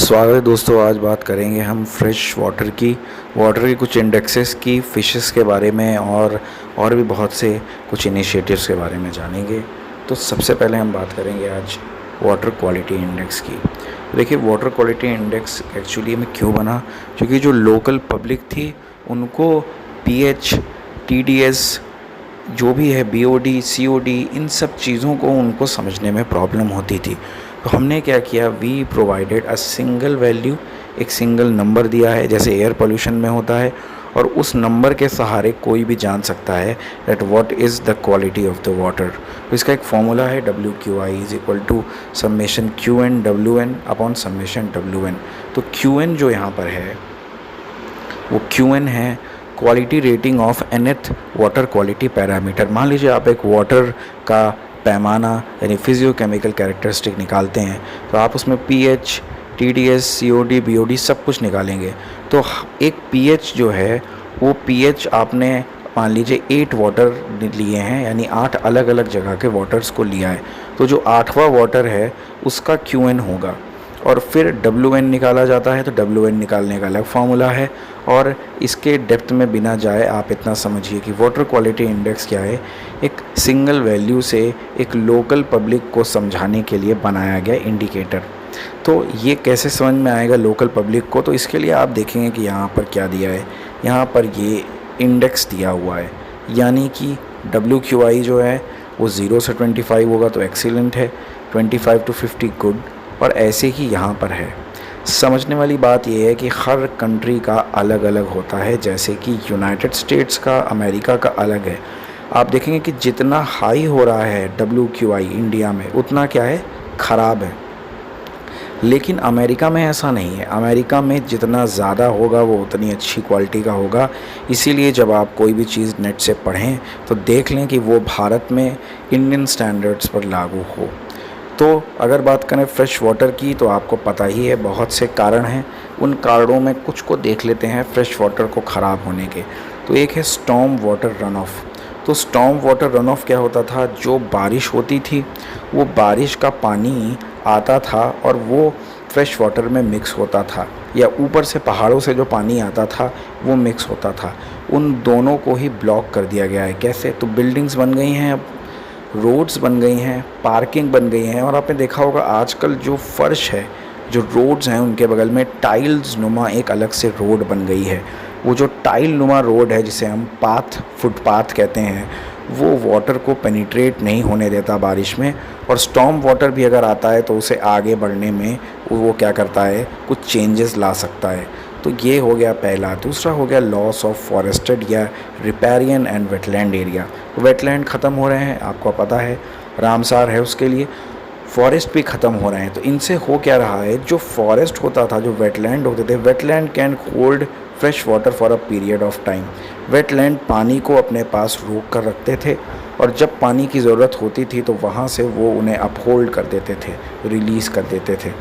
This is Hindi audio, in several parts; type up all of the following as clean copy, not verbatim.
स्वागत है दोस्तों। आज बात करेंगे हम फ्रेश वाटर के कुछ इंडेक्सेस की, फ़िशेस के बारे में और भी बहुत से कुछ इनिशिएटिव्स के बारे में जानेंगे। तो सबसे पहले हम बात करेंगे आज वाटर क्वालिटी इंडेक्स की। देखिए, वाटर क्वालिटी इंडेक्स एक्चुअली में क्यों बना, क्योंकि जो लोकल पब्लिक थी उनको पीएच, टीडीएस जो भी है, बीओडी, सीओडी, इन सब चीज़ों को उनको समझने में प्रॉब्लम होती थी। तो हमने क्या किया, we provided a single value, एक सिंगल नंबर दिया है जैसे एयर पोल्यूशन में होता है, और उस नंबर के सहारे कोई भी जान सकता है that what is the quality of the water. तो इसका एक फॉर्मूला है WQI is equal to summation QN WN upon summation WN। तो QN जो यहाँ पर है वो QN है quality rating of nth water quality parameter. मान लीजिए आप एक वाटर का पैमाना यानी फिजियोकेमिकल कैरेक्टरिस्टिक निकालते हैं, तो आप उसमें पीएच, टीडीएस, सीओडी, बीओडी सब कुछ निकालेंगे। तो एक पीएच जो है वो पीएच आपने मान लीजिए 8 वाटर लिए हैं, यानी 8 अलग अलग जगह के वाटर्स को लिया है। तो जो 8वां वाटर है उसका QN होगा, और फिर WN निकाला जाता है। तो WN निकालने का अलग फार्मूला है। और इसके डेप्थ में बिना जाए आप इतना समझिए कि वाटर क्वालिटी इंडेक्स क्या है, एक सिंगल वैल्यू से एक लोकल पब्लिक को समझाने के लिए बनाया गया इंडिकेटर। तो ये कैसे समझ में आएगा लोकल पब्लिक को, तो इसके लिए आप देखेंगे कि यहाँ पर क्या दिया है। यहाँ पर ये इंडेक्स दिया हुआ है, यानी कि WQI जो है वो 0 से 25 होगा तो एक्सीलेंट है, 25 to 50 गुड, और ऐसे ही यहाँ पर है। समझने वाली बात यह है कि हर कंट्री का अलग अलग होता है, जैसे कि यूनाइटेड स्टेट्स का, अमेरिका का अलग है। आप देखेंगे कि जितना हाई हो रहा है WQI इंडिया में, उतना क्या है, ख़राब है। लेकिन अमेरिका में ऐसा नहीं है। अमेरिका में जितना ज़्यादा होगा वो उतनी अच्छी क्वालिटी का होगा। इसीलिए जब आप कोई भी चीज़ नेट से पढ़ें तो देख लें कि वो भारत में इंडियन स्टैंडर्ड्स पर लागू हो। तो अगर बात करें फ्रेश वाटर की, तो आपको पता ही है बहुत से कारण हैं। उन कारणों में कुछ को देख लेते हैं फ्रेश वाटर को ख़राब होने के। तो एक है स्टॉर्म वाटर रन ऑफ। तो स्टॉर्म वाटर रन ऑफ क्या होता था, जो बारिश होती थी वो बारिश का पानी आता था और वो फ्रेश वाटर में मिक्स होता था, या ऊपर से पहाड़ों से जो पानी आता था वो मिक्स होता था। उन दोनों को ही ब्लॉक कर दिया गया है। कैसे, तो बिल्डिंग्स बन गई हैं, अब रोड्स बन गई हैं, पार्किंग बन गई हैं, और आपने देखा होगा आजकल जो फर्श है, जो रोड्स हैं, उनके बगल में टाइल्स नुमा एक अलग से रोड बन गई है। वो जो टाइल नुमा रोड है, जिसे हम फुटपाथ कहते हैं, वो वाटर को पेनिट्रेट नहीं होने देता बारिश में, और स्टॉर्म वाटर भी अगर आता है तो उसे आगे बढ़ने में वो क्या करता है, कुछ चेंजेस ला सकता है। तो ये हो गया पहला। दूसरा हो गया लॉस ऑफ फॉरेस्टेड या riparian and wetland area. Wetland ख़त्म हो रहे हैं, आपको पता है, रामसार है उसके लिए, फॉरेस्ट भी ख़त्म हो रहे हैं। तो इनसे हो क्या रहा है, जो फॉरेस्ट होता था, जो वेटलैंड होते थे, wetland can hold fresh water for a period of time. Wetland पानी को अपने पास रोक कर रखते थे, और जब पानी की ज़रूरत होती थी तो वहाँ से वो उन्हें अपहोल्ड कर देते थे, रिलीज़ कर देते थे,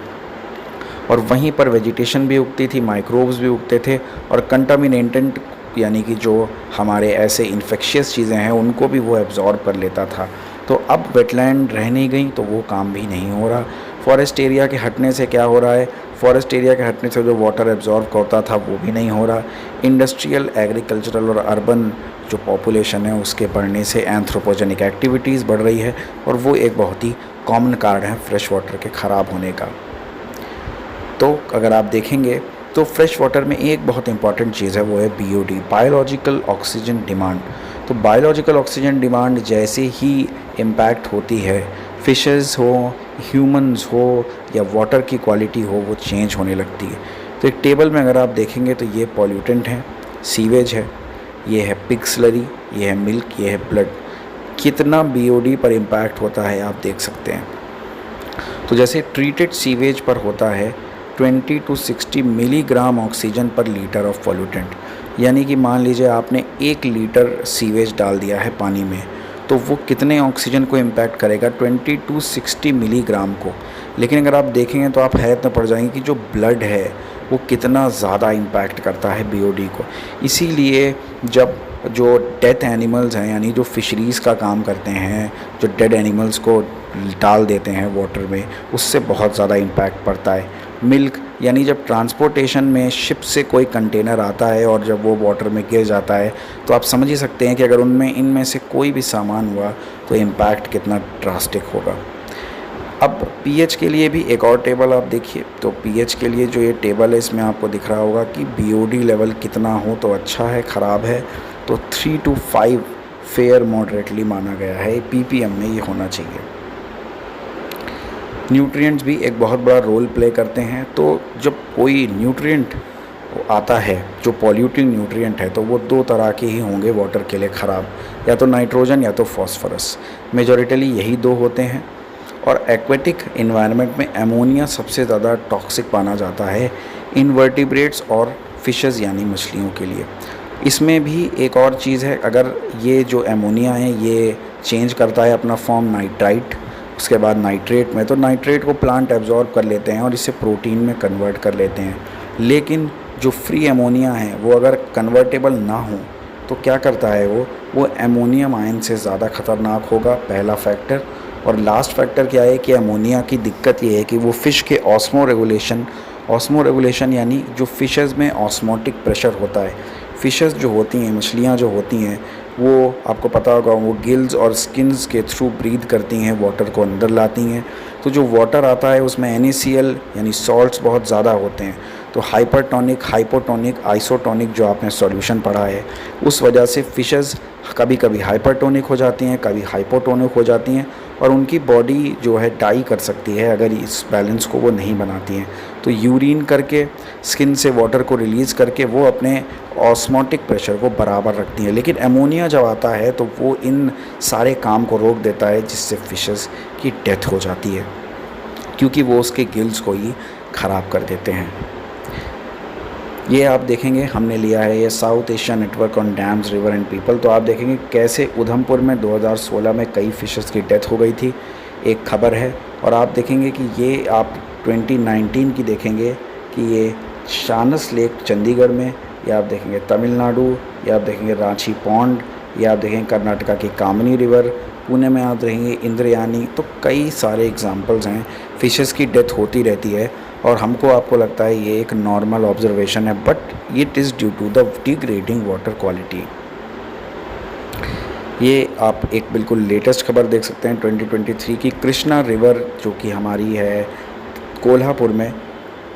और वहीं पर वेजिटेशन भी उगती थी, माइक्रोब्स भी उगते थे, और कंटामिनेटेंट यानी कि जो हमारे ऐसे इन्फेक्शियस चीज़ें हैं उनको भी वो एब्जॉर्ब कर लेता था। तो अब वेटलैंड रह नहीं गई, तो वो काम भी नहीं हो रहा। फॉरेस्ट एरिया के हटने से क्या हो रहा है, फॉरेस्ट एरिया के हटने से जो वाटर एब्जॉर्ब करता था वो भी नहीं हो रहा। इंडस्ट्रियल, एग्रीकल्चरल और अर्बन जो पॉपुलेशन है उसके बढ़ने से एंथ्रोपोजेनिक एक्टिविटीज़ बढ़ रही है, और वो एक बहुत ही कॉमन कारण है फ्रेश वाटर के ख़राब होने का। तो अगर आप देखेंगे तो फ्रेश वाटर में एक बहुत इंपॉर्टेंट चीज़ है, वो है BOD, बायोलॉजिकल ऑक्सीजन डिमांड। तो बायोलॉजिकल ऑक्सीजन डिमांड जैसे ही इम्पैक्ट होती है, फिशेस हो, ह्यूमंस हो, या वाटर की क्वालिटी हो, वो चेंज होने लगती है। तो एक टेबल में अगर आप देखेंगे तो ये पॉल्यूटेंट हैं, सीवेज है, ये है पिग स्लरी, ये है मिल्क, ये है ब्लड। कितना BOD पर इम्पैक्ट होता है आप देख सकते हैं। तो जैसे ट्रीटेड सीवेज पर होता है 20 to 60 मिलीग्राम ऑक्सीजन पर लीटर ऑफ पॉल्यूटेंट, यानी कि मान लीजिए आपने 1 लीटर सीवेज डाल दिया है पानी में, तो वो कितने ऑक्सीजन को इम्पैक्ट करेगा, 20 to 60 मिलीग्राम को। लेकिन अगर आप देखेंगे तो आप हैरत में पड़ जाएंगे कि जो ब्लड है वो कितना ज़्यादा इम्पैक्ट करता है BOD को। इसीलिए जब जो डेथ एनिमल्स हैं, यानी जो फिशरीज़ का काम करते हैं, जो डेड एनिमल्स को डाल देते हैं वाटर में, उससे बहुत ज़्यादा इम्पैक्ट पड़ता है। मिल्क, यानी जब ट्रांसपोर्टेशन में शिप से कोई कंटेनर आता है और जब वो वाटर में गिर जाता है तो आप समझ ही सकते हैं कि अगर इनमें से कोई भी सामान हुआ तो इम्पैक्ट कितना ड्रास्टिक होगा। अब पीएच के लिए भी एक और टेबल आप देखिए, तो पीएच के लिए जो ये टेबल है इसमें आपको दिख रहा होगा कि बीओडी लेवल कितना हो तो अच्छा है, ख़राब है तो 3 to 5 फेयर मॉडरेटली माना गया है, पीपीएम में ये होना चाहिए। न्यूट्रिएंट्स भी एक बहुत बड़ा रोल प्ले करते हैं, तो जब कोई न्यूट्रिएंट आता है जो पॉल्यूटिंग न्यूट्रिएंट है तो वो दो तरह के ही होंगे वाटर के लिए ख़राब, या तो नाइट्रोजन या तो फॉस्फोरस, मेजॉरिटली यही दो होते हैं। और एक्वेटिक इन्वायरमेंट में एमोनिया सबसे ज़्यादा टॉक्सिक माना जाता है इनवर्टिब्रेट्स और फिशेस यानी मछलियों के लिए। इसमें भी एक और चीज़ है, अगर ये जो एमोनिया है ये चेंज करता है अपना फॉर्म नाइट्राइट, उसके बाद नाइट्रेट में, तो नाइट्रेट को प्लांट एब्जॉर्ब कर लेते हैं और इसे प्रोटीन में कन्वर्ट कर लेते हैं। लेकिन जो फ्री एमोनिया है वो अगर कन्वर्टेबल ना हो तो क्या करता है वो एमोनियम आयन से ज़्यादा ख़तरनाक होगा, पहला फैक्टर। और लास्ट फैक्टर क्या है कि एमोनिया की दिक्कत ये है कि वो फ़िश के ऑस्मो रेगुलेशन यानी जो फ़िशेज़ में ऑस्मोटिक प्रेशर होता है, फ़िशेज़ जो होती हैं, मछलियाँ जो होती हैं, वो आपको पता होगा वो गिल्स और स्किन्स के थ्रू ब्रीथ करती हैं, वाटर को अंदर लाती हैं। तो जो वाटर आता है उसमें NaCl यानी सॉल्ट्स बहुत ज़्यादा होते हैं, तो हाइपरटोनिक, हाइपोटोनिक, आइसोटोनिक जो आपने सॉल्यूशन पढ़ा है उस वजह से फ़िशेज़ कभी कभी हाइपरटोनिक हो जाती हैं, कभी हाइपोटोनिक हो जाती हैं और उनकी बॉडी जो है डाई कर सकती है अगर इस बैलेंस को वो नहीं बनाती हैं। तो यूरिन करके स्किन से वाटर को रिलीज़ करके वो अपने ऑस्मोटिक प्रेशर को बराबर रखती हैं। लेकिन एमोनिया जब आता है तो वो इन सारे काम को रोक देता है, जिससे फ़िशेज़ की डेथ हो जाती है क्योंकि वो उसके गिल्स को ही ख़राब कर देते हैं। ये आप देखेंगे हमने लिया है ये south Asia network on dams, river and people. तो आप देखेंगे कैसे उधमपुर में 2016 में कई फ़िशेज़ की डेथ हो गई थी, एक खबर है। और आप देखेंगे कि ये आप 2019 की देखेंगे कि ये शानस लेक चंडीगढ़ में, या आप देखेंगे तमिलनाडु, या आप देखेंगे रांची पॉन्ड, या आप देखेंगे कर्नाटका की कामनी रिवर, पुणे में आप देखेंगे इंद्रयानी। तो कई सारे एग्जांपल्स हैं, फ़िशेज़ की डेथ होती रहती है और आपको लगता है ये एक नॉर्मल ऑब्जर्वेशन है, but it is due to the degrading water quality. ये आप एक बिल्कुल लेटेस्ट खबर देख सकते हैं 2023 की, कृष्णा रिवर जो कि हमारी है कोल्हापुर में,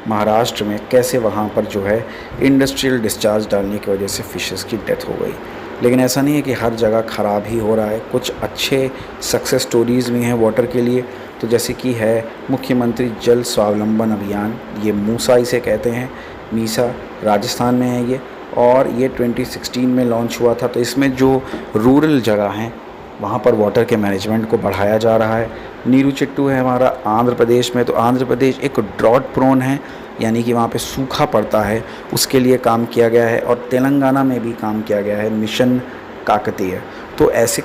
महाराष्ट्र में, कैसे वहाँ पर जो है इंडस्ट्रियल डिस्चार्ज डालने की वजह से फ़िशेज़ की डेथ हो गई। लेकिन ऐसा नहीं है कि हर जगह ख़राब ही हो रहा है, कुछ अच्छे सक्सेस स्टोरीज़ भी हैं वाटर के लिए। तो जैसे कि है मुख्यमंत्री जल स्वावलंबन अभियान, ये मूसा इसे कहते हैं, मीसा राजस्थान में है ये, और ये 2016 में लॉन्च हुआ था। तो इसमें जो रूरल जगह हैं वहाँ पर वाटर के मैनेजमेंट को बढ़ाया जा रहा है। नीरू चिट्टू है हमारा आंध्र प्रदेश में, तो आंध्र प्रदेश एक ड्रॉट प्रोन है, यानी कि वहाँ पे सूखा पड़ता है, उसके लिए काम किया गया है। और तेलंगाना में भी काम किया गया है मिशन काकतीय। तो ऐसे